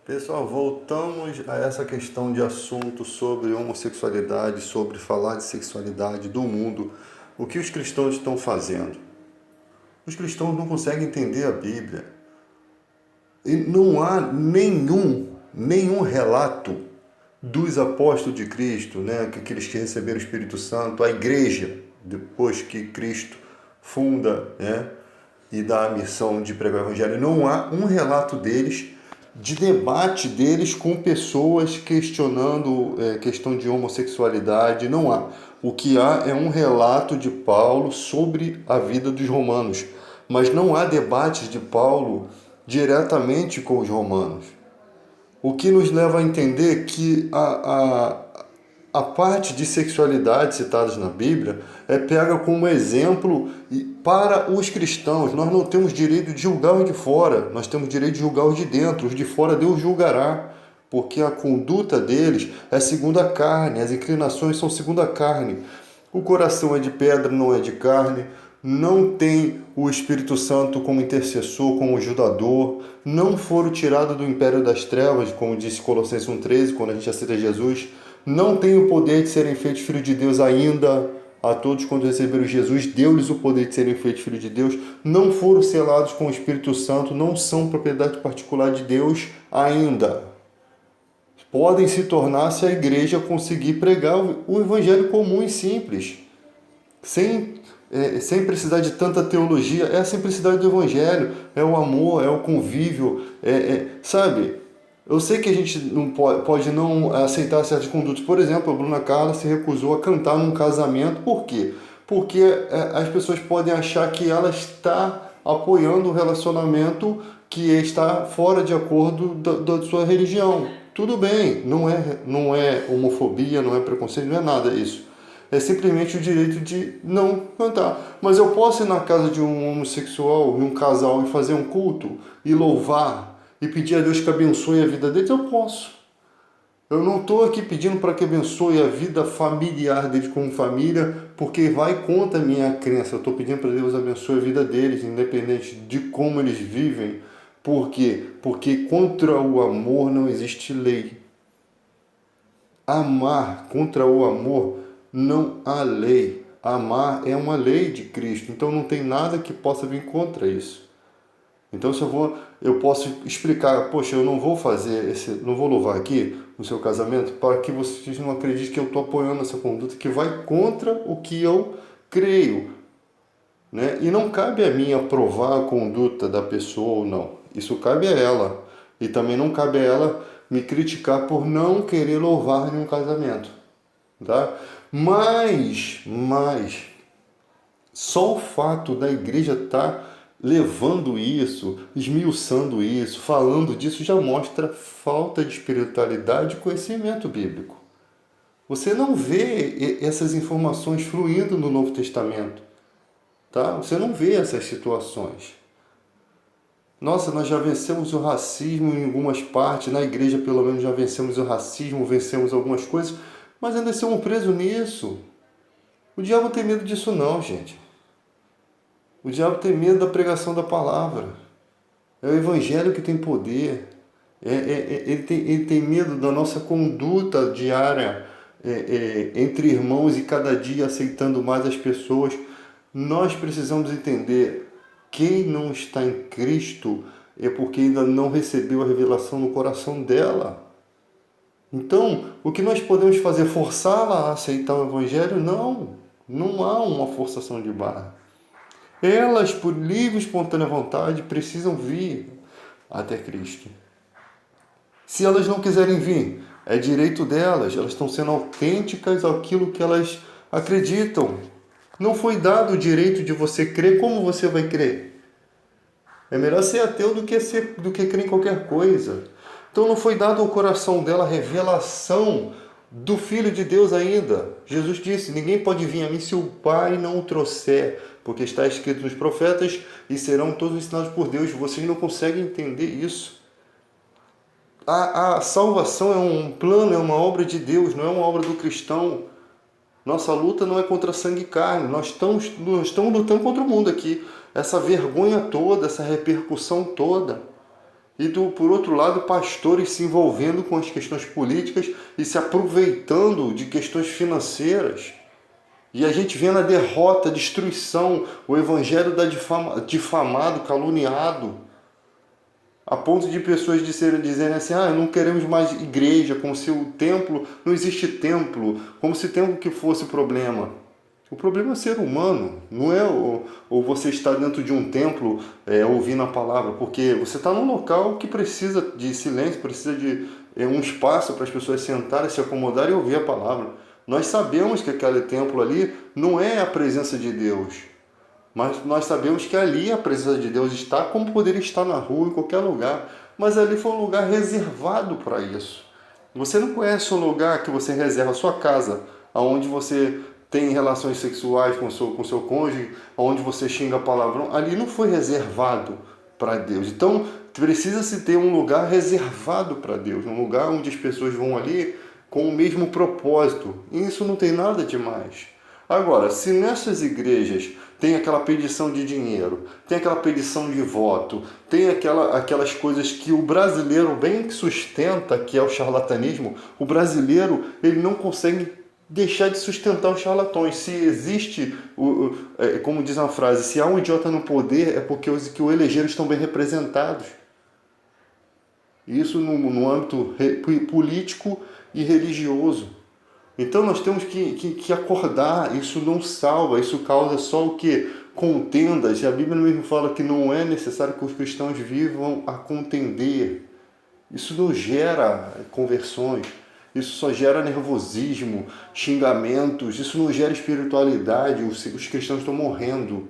Pessoal, voltamos a essa questão de assunto sobre homossexualidade, sobre falar de sexualidade do mundo. O que os cristãos estão fazendo? Os cristãos não conseguem entender a Bíblia. E não há nenhum relato dos apóstolos de Cristo, né, aqueles que receberam o Espírito Santo, a igreja, depois que Cristo funda, né, e dá a missão de pregar o Evangelho, não há um relato deles, de debate deles com pessoas questionando questão de homossexualidade, não há. O que há é um relato de Paulo sobre a vida dos romanos, mas não há debates de Paulo diretamente com os romanos. O que nos leva a entender que a parte de sexualidade citadas na Bíblia é pega como exemplo para os cristãos. Nós não temos direito de julgar os de fora, nós temos direito de julgar os de dentro. Os de fora Deus julgará, porque a conduta deles é segundo a carne, as inclinações são segundo a carne. O coração é de pedra, não é de carne. Não tem o Espírito Santo como intercessor, como ajudador. Não foram tirados do império das trevas, como disse Colossenses 1,13, quando a gente aceita Jesus. Não tem o poder de serem feitos filhos de Deus ainda. A todos quando receberam Jesus, deu-lhes o poder de serem feitos filhos de Deus. Não foram selados com o Espírito Santo, não são propriedade particular de Deus ainda. Podem se tornar se a igreja conseguir pregar o evangelho comum e simples, sem precisar de tanta teologia. É a simplicidade do evangelho, é o amor, é o convívio, sabe? Eu sei que a gente não pode não aceitar certas condutas. Por exemplo, a Bruna Carla se recusou a cantar num casamento. Por quê? Porque as pessoas podem achar que ela está apoiando o relacionamento que está fora de acordo da sua religião. Tudo bem, não é homofobia, não é preconceito, não é nada isso. É simplesmente o direito de não cantar. Mas eu posso ir na casa de um homossexual, de um casal, e fazer um culto e louvar e pedir a Deus que abençoe a vida deles? Eu posso. Eu não estou aqui pedindo para que abençoe a vida familiar deles como família, porque vai contra a minha crença. Eu estou pedindo para Deus abençoe a vida deles, independente de como eles vivem. Por quê? Porque contra o amor não existe lei. Amar contra o amor não há lei. Amar é uma lei de Cristo, então não tem nada que possa vir contra isso. Então se eu posso explicar, poxa, eu não vou não vou louvar aqui no seu casamento para que vocês não acreditem que eu estou apoiando essa conduta que vai contra o que eu creio, né? E não cabe a mim aprovar a conduta da pessoa ou não. Isso cabe a ela. E também não cabe a ela me criticar por não querer louvar em um casamento, tá? Mas só o fato da igreja estar levando isso, esmiuçando isso, falando disso, já mostra falta de espiritualidade e conhecimento bíblico. Você não vê essas informações fluindo no Novo Testamento, tá? Você não vê essas situações. Nossa, nós já vencemos o racismo em algumas partes, na igreja pelo menos já vencemos o racismo, vencemos algumas coisas, mas ainda estamos presos nisso. O diabo não tem medo disso não, gente. O diabo tem medo da pregação da palavra. É o evangelho que tem poder. Ele tem medo da nossa conduta diária entre irmãos e cada dia aceitando mais as pessoas. Nós precisamos entender, quem não está em Cristo é porque ainda não recebeu a revelação no coração dela. Então, o que nós podemos fazer? Forçá-la a aceitar o evangelho? Não há uma forçação de barra. Elas, por livre e espontânea vontade, precisam vir até Cristo. Se elas não quiserem vir, é direito delas. Elas estão sendo autênticas àquilo que elas acreditam. Não foi dado o direito de você crer como você vai crer. É melhor ser ateu do que crer em qualquer coisa. Então não foi dado ao coração dela a revelação do Filho de Deus ainda. Jesus disse, ninguém pode vir a mim se o Pai não o trouxer, porque está escrito nos profetas, e serão todos ensinados por Deus. Vocês não conseguem entender isso. A salvação é um plano, é uma obra de Deus, não é uma obra do cristão. Nossa luta não é contra sangue e carne, nós estamos lutando contra o mundo aqui. Essa vergonha toda, essa repercussão toda. E por outro lado, pastores se envolvendo com as questões políticas e se aproveitando de questões financeiras. E a gente vendo a derrota, a destruição, o evangelho da difamado, caluniado, a ponto de pessoas dizerem assim, não queremos mais igreja, como se o templo, não existe templo, como se templo que fosse o problema. O problema é o ser humano, não é ou você estar dentro de um templo ouvindo a palavra, porque você está num local que precisa de silêncio, precisa de um espaço para as pessoas sentarem, se acomodarem e ouvir a palavra. Nós sabemos que aquele templo ali não é a presença de Deus, mas nós sabemos que ali a presença de Deus está, como poderia estar na rua, em qualquer lugar. Mas ali foi um lugar reservado para isso. Você não conhece um lugar que você reserva a sua casa, onde você tem relações sexuais com seu cônjuge, onde você xinga palavrão. Ali não foi reservado para Deus. Então, precisa-se ter um lugar reservado para Deus, um lugar onde as pessoas vão ali com o mesmo propósito. E isso não tem nada demais. Agora, se nessas igrejas tem aquela pedição de dinheiro, tem aquela pedição de voto, tem aquelas coisas que o brasileiro bem sustenta, que é o charlatanismo, o brasileiro ele não consegue deixar de sustentar os charlatões. Se existe, como diz uma frase, se há um idiota no poder, é porque os que o elegeram estão bem representados. Isso no âmbito político e religioso. Então nós temos que acordar, isso não salva, isso causa só o que? Contendas, e a Bíblia mesmo fala que não é necessário que os cristãos vivam a contender. Isso não gera conversões, isso só gera nervosismo, xingamentos, isso não gera espiritualidade, os cristãos estão morrendo.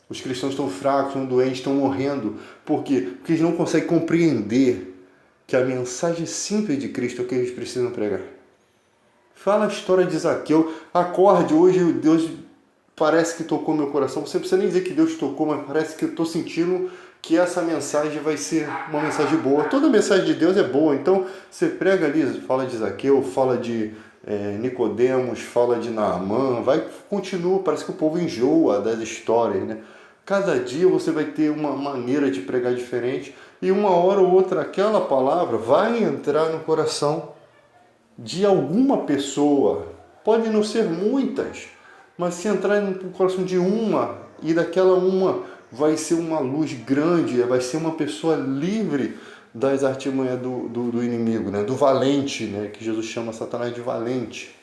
Os cristãos estão fracos, estão doentes, estão morrendo. Por quê? Porque eles não conseguem compreender que a mensagem simples de Cristo é o que eles precisam pregar. Fala a história de Zaqueu. Acorde, hoje Deus parece que tocou meu coração. Você não precisa nem dizer que Deus tocou, mas parece que eu estou sentindo que essa mensagem vai ser uma mensagem boa. Toda mensagem de Deus é boa. Então, você prega ali, fala de Zaqueu, fala de Nicodemos, fala de Naamã, continua, parece que o povo enjoa das histórias, né? Cada dia você vai ter uma maneira de pregar diferente e uma hora ou outra aquela palavra vai entrar no coração de alguma pessoa. Pode não ser muitas, mas se entrar no coração de uma, e daquela uma vai ser uma luz grande, vai ser uma pessoa livre das artimanhas do inimigo, né? Do valente, né? Que Jesus chama Satanás de valente.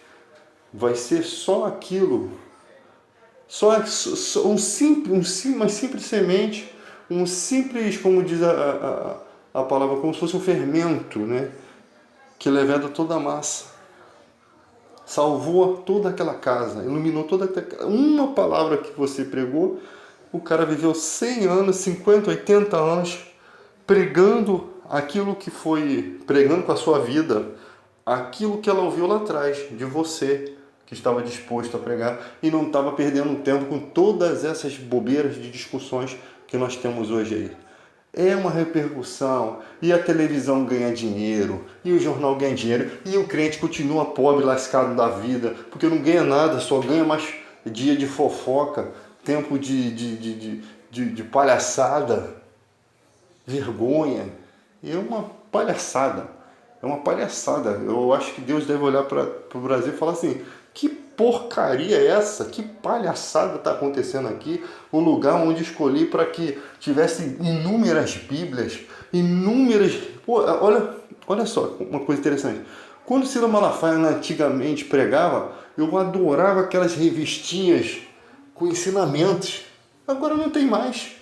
Vai ser só aquilo, uma simples semente, um simples, como diz a palavra, como se fosse um fermento, né? Que leveda toda a massa, salvou toda aquela casa, iluminou toda aquela... Uma palavra que você pregou, o cara viveu 100 anos, 50, 80 anos, pregando aquilo que foi, pregando com a sua vida, aquilo que ela ouviu lá atrás, de você, que estava disposto a pregar e não estava perdendo tempo com todas essas bobeiras de discussões que nós temos hoje aí. É uma repercussão, e a televisão ganha dinheiro, e o jornal ganha dinheiro, e o crente continua pobre, lascado da vida, porque não ganha nada, só ganha mais dia de fofoca, tempo de palhaçada, vergonha. E é uma palhaçada, Eu acho que Deus deve olhar para o Brasil e falar assim, que porcaria é essa? Que palhaçada está acontecendo aqui? O lugar onde escolhi para que tivesse inúmeras Bíblias, inúmeras... Pô, olha só, uma coisa interessante. Quando Ciro Malafaia antigamente pregava, eu adorava aquelas revistinhas com ensinamentos. Agora não tem mais.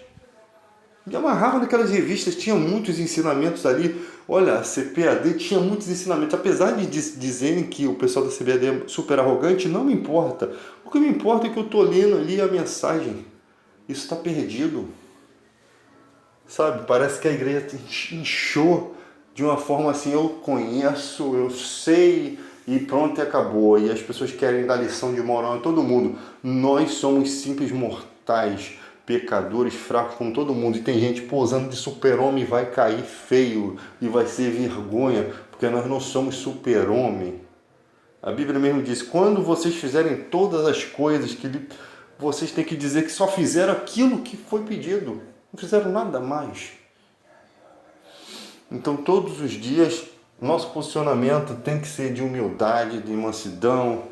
Me amarrava naquelas revistas, tinha muitos ensinamentos ali. Olha, a CPAD tinha muitos ensinamentos. Apesar de dizerem que o pessoal da CPAD é super arrogante, não me importa. O que me importa é que eu estou lendo ali a mensagem. Isso está perdido. Sabe, parece que a igreja inchou de uma forma assim, eu conheço, eu sei, e pronto, e acabou. E as pessoas querem dar lição de moral em todo mundo. Nós somos simples mortais, pecadores, fracos como todo mundo, e tem gente posando de super-homem e vai cair feio, e vai ser vergonha, porque nós não somos super-homem. A Bíblia mesmo diz, quando vocês fizerem todas as coisas, vocês têm que dizer que só fizeram aquilo que foi pedido, não fizeram nada mais. Então, todos os dias, nosso posicionamento tem que ser de humildade, de mansidão,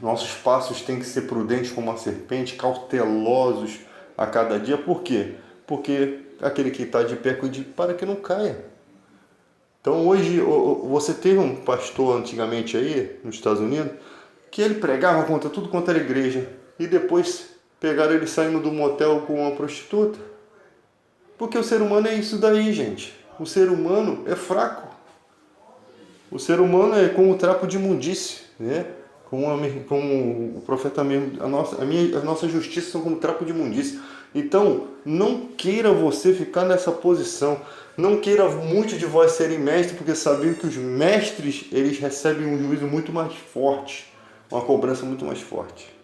nossos passos têm que ser prudentes como a serpente, cautelosos a cada dia. Por quê? Porque aquele que está de pé cuide para que não caia. Então, hoje, você teve um pastor antigamente aí, nos Estados Unidos, que ele pregava contra tudo quanto era igreja, e depois pegaram ele saindo do motel com uma prostituta. Porque o ser humano é isso daí, gente. O ser humano é fraco. O ser humano é como o trapo de imundície, né? Como o profeta mesmo, a nossa justiça são como trapo de imundície. Então, não queira você ficar nessa posição. Não queira muitos de vós serem mestres, porque sabem que os mestres, eles recebem um juízo muito mais forte, uma cobrança muito mais forte.